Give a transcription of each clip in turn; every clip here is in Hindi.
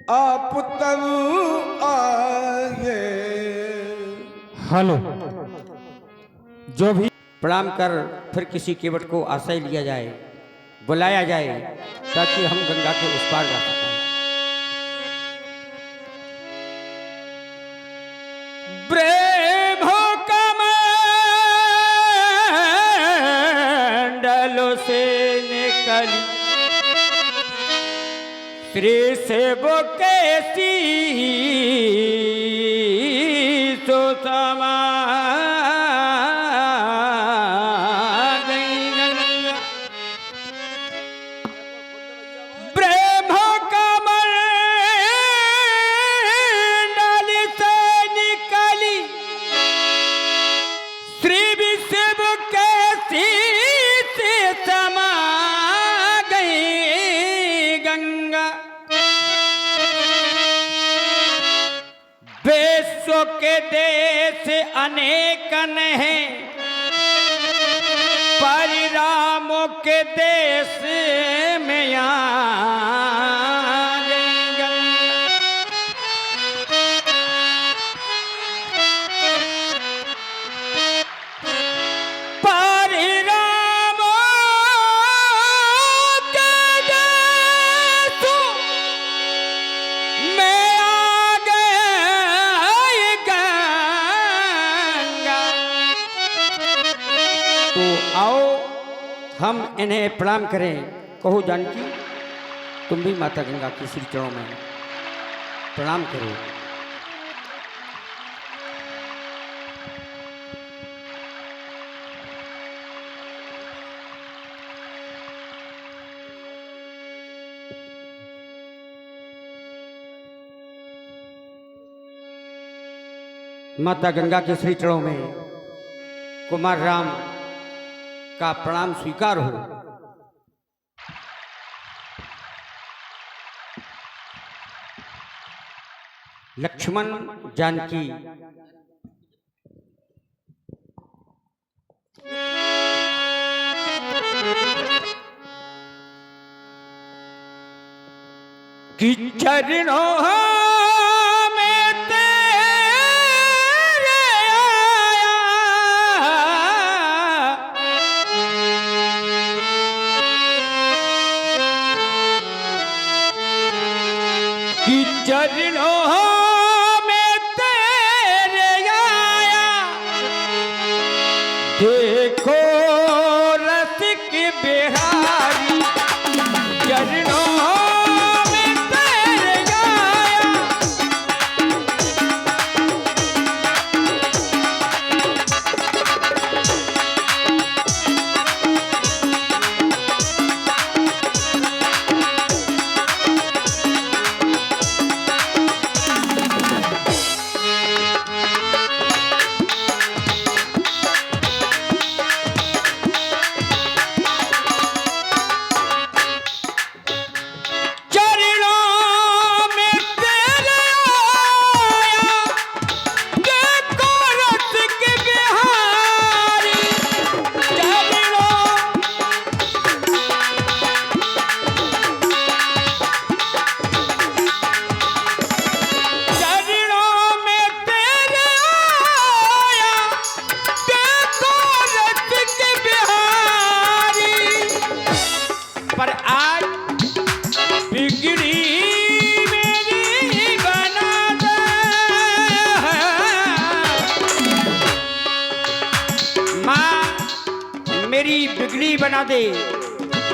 आप तब आए। हेलो। जो भी प्रणाम कर फिर किसी केवट को आश्रय लिया जाए, बुलाया जाए ताकि हम गंगा के उस पार जा सकें। ब्रह्मो कमंडलों से निकली श्री से वो कैसी तो समा विश्व के देश अनेकन हैं, परिरामों के देश में आ गई हम इन्हें प्रणाम करें। कहो जानकी, तुम भी माता गंगा की श्री चरणों में प्रणाम करो। माता गंगा के श्री चरणों में कुमार राम का प्रणाम स्वीकार हो। लक्ष्मण जानकी की चरणों चरणों में तेरे आया, देखो रसिक बिहारी चरणों में तेरे आया। पर आज बिगड़ी मेरी बना दे, माँ मेरी बिगड़ी बना दे।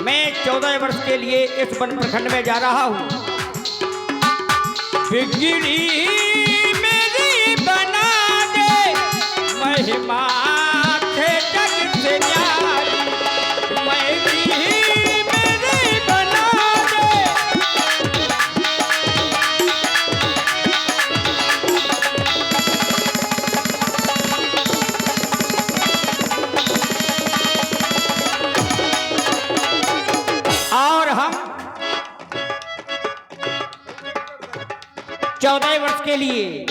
मैं 14 वर्ष के लिए इस वन प्रखंड में जा रहा हूँ। बिगड़ी मेरी बना दे, महिमा थे जग से न्यारी। और हम 14 वर्ष के लिए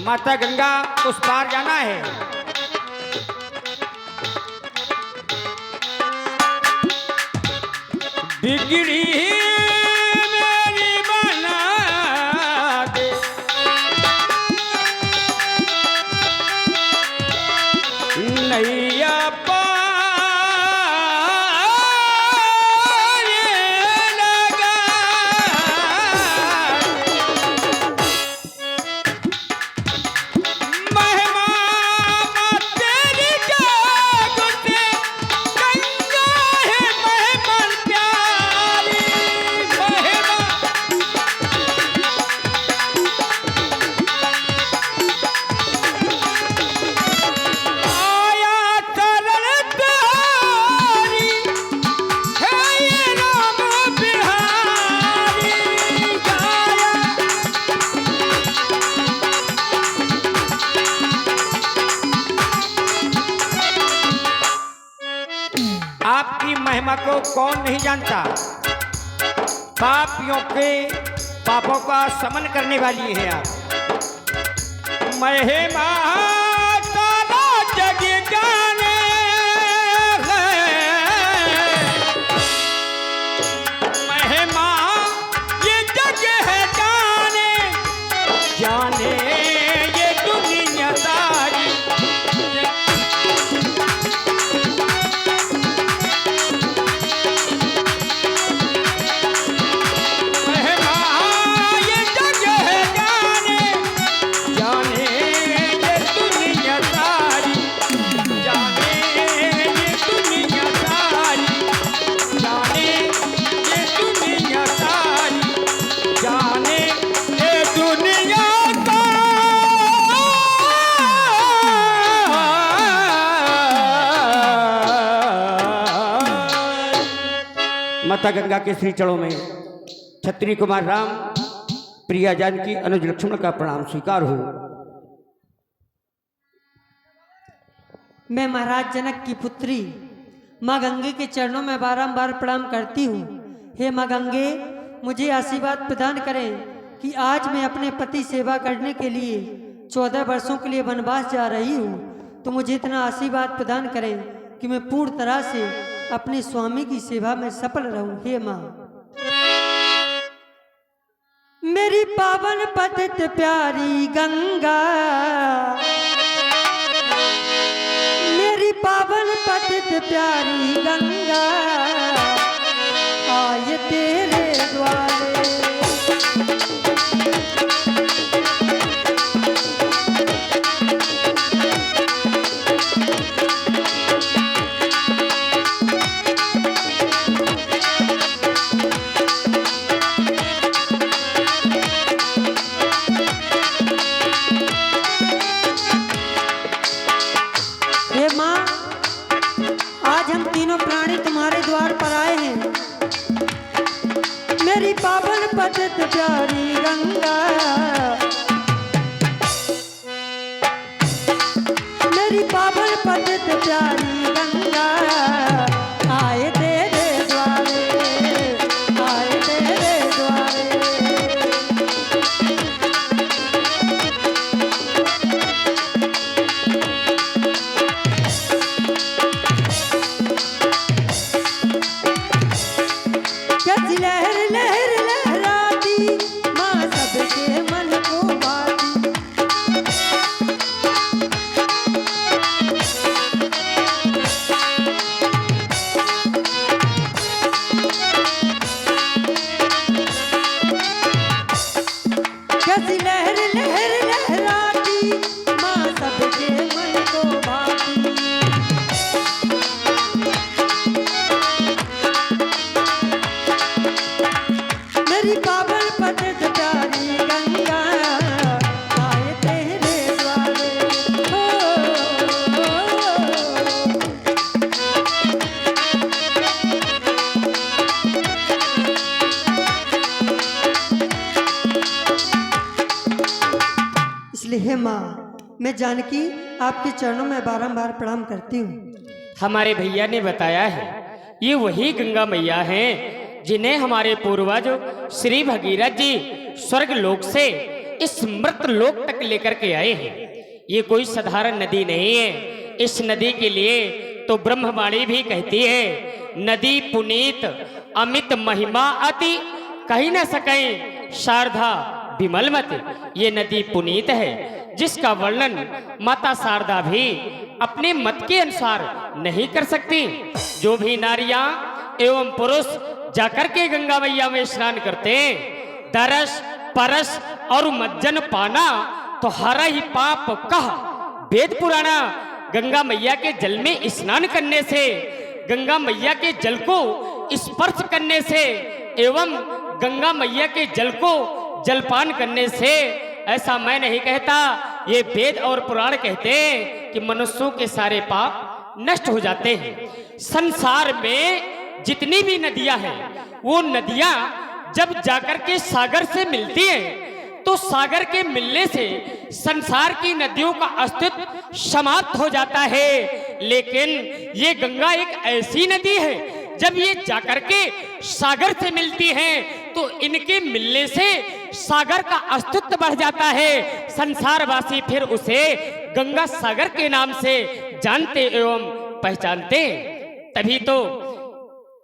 माता गंगा उस पार जाना है। बिगड़ी मेरी बना महिमा को कौन नहीं जानता। पापियों के पापों का शमन करने वाली है आप। महिमा सारा जग जाने है, महिमा ये जग है जाने जाने ये दुनिया सारी। माता गंगा के श्री चरणों में क्षत्रिय कुमार राम, प्रिया जानकी, अनुज लक्ष्मण का प्रणाम स्वीकार हो। मैं महाराज जनक की पुत्री माँ गंगे के चरणों में बारंबार प्रणाम करती हूँ। हे माँ गंगे, मुझे आशीर्वाद प्रदान करें कि आज मैं अपने पति सेवा करने के लिए 14 वर्षों के लिए वनवास जा रही हूँ। तो मुझे इतना आशीर्वाद प्रदान करें कि मैं पूर्ण तरह से अपने स्वामी की सेवा में सफल रहूं। हे माँ, मेरी पावन पतित प्यारी गंगा, मेरी पावन पतित प्यारी गंगा, आए तेरे द्वारे। मेरी पावन पतित प्यारी गंगा, मेरी पावन पतित प्यारी गंगा, आए तेरे द्वारे, आए तेरे द्वारे। कैसी लहर लहर लहराती माँ सबके मन को भाती। कैसी लहर लहर लहराती माँ सबके मन को भाती। मेरी पावन पतित प्यारी गंगा, आए तेरे द्वारे। इसलिए हे माँ, मैं जानकी आपके चरणों में बारंबार प्रणाम करती हूँ। हमारे भैया ने बताया है ये वही गंगा मैया हैं जिन्हें हमारे पूर्वज श्री भगीरथ जी स्वर्ग लोक से इस मृत लोक तक लेकर के आए हैं। ये कोई साधारण नदी नहीं है। इस नदी के लिए तो ब्रह्मवाणी भी कहती है, नदी पुनीत अमित महिमा अति कही न सके शारदा विमल मत। ये नदी पुनीत है जिसका वर्णन माता शारदा भी अपने मत के अनुसार नहीं कर सकती। जो भी नारियां एवं पुरुष जाकर के गंगा मैया में स्नान करते हैं, दरस परस और मज्जन पाना तो हरा ही पाप कह वेद पुराना। गंगा मैया के जल में स्नान करने से, गंगा मैया के जल को स्पर्श करने से एवं गंगा मैया के जल को जलपान करने से, ऐसा मैं नहीं कहता, ये वेद और पुराण कहते हैं कि मनुष्यों के सारे पाप नष्ट हो जाते हैं। संसार में जितनी भी नदियां हैं, वो नदियां जब जाकर के सागर से मिलती हैं तो सागर के मिलने से संसार की नदियों का अस्तित्व समाप्त हो जाता है। लेकिन ये गंगा एक ऐसी नदी है जब ये जाकर के सागर से मिलती हैं तो इनके मिलने से सागर का अस्तित्व बढ़ जाता है। संसारवासी फिर उसे गंगा सागर के नाम से जानते एवं पहचानते। तभी तो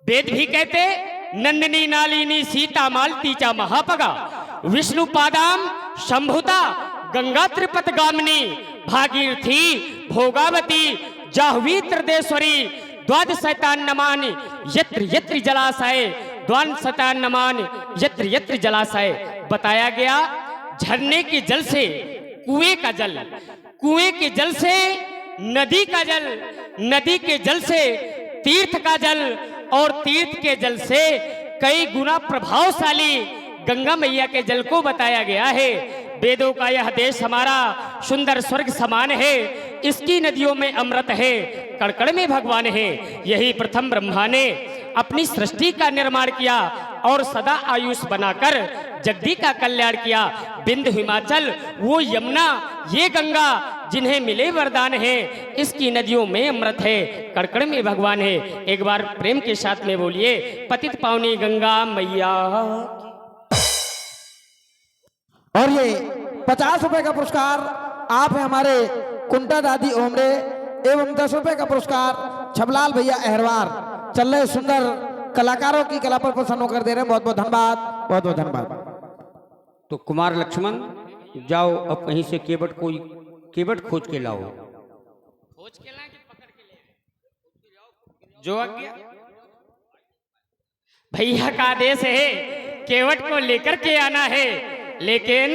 वेद भी कहते नंदिनी नालिनी सीता मालती चा महापगा विष्णु पादाम शंभुता गंगा त्रिपत गामिनी भागीरथी भोगावती जाह्वी त्रिदेश्वरी द्वाद शैतान नमान यत्र यत्र जलाशय द्वान शैतान नमान यत्र यत्र जलाशय। बताया गया झरने के जल से कुएं का जल, कुएं के जल से नदी का जल, नदी के जल से तीर्थ का जल और तीर्थ के जल से कई गुना प्रभावशाली गंगा मैया के जल को बताया गया है। वेदों का यह देश हमारा सुंदर स्वर्ग समान है, इसकी नदियों में अमृत है, कड़कड़ में भगवान है। यही प्रथम ब्रह्मा ने अपनी सृष्टि का निर्माण किया और सदा आयुष बनाकर जगदी का कल्याण किया। बिंद हिमाचल वो यमुना ये गंगा जिन्हें मिले वरदान है, इसकी नदियों में अमृत है, कड़कड़ में भगवान है। एक बार प्रेम के साथ में बोलिए पतित पावनी गंगा मैया। और ये 50 रुपए का पुरस्कार आप है हमारे कुंटा दादी ओमरे एवं 10 रुपए का पुरस्कार छबलाल भैया अहरवार। चल रहे सुंदर कलाकारों की कला पर प्रसन्न होकर दे रहे हैं। बहुत बहुत धन्यवाद, बहुत बहुत धन्यवाद। तो कुमार लक्ष्मण जाओ अब कहीं से केवट खोज के लाओ। खोज के लाएं कि पकड़ के ले जो आज्ञा भैया का आदेश है, केवट को लेकर के आना है। लेकिन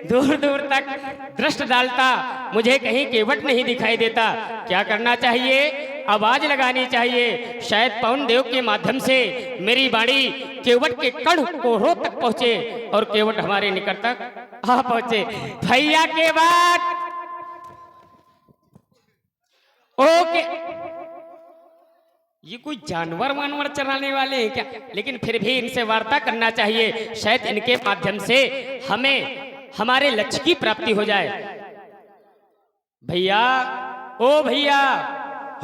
दूर दूर तक दृष्टि डालता मुझे कहीं केवट नहीं दिखाई देता। क्या करना चाहिए? आवाज लगानी चाहिए, शायद पवन देव के माध्यम से मेरी बाणी केवट के कण कोहरों तक पहुंचे और केवट हमारे निकट तक आ पहुंचे। भैया केवट ओके, ये कोई जानवर वानवर चराने वाले हैं क्या? लेकिन फिर भी इनसे वार्ता करना चाहिए, शायद इनके माध्यम से हमें हमारे लक्ष्य की प्राप्ति हो जाए। भैया, ओ भैया,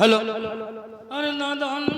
हेलो। अरे नादान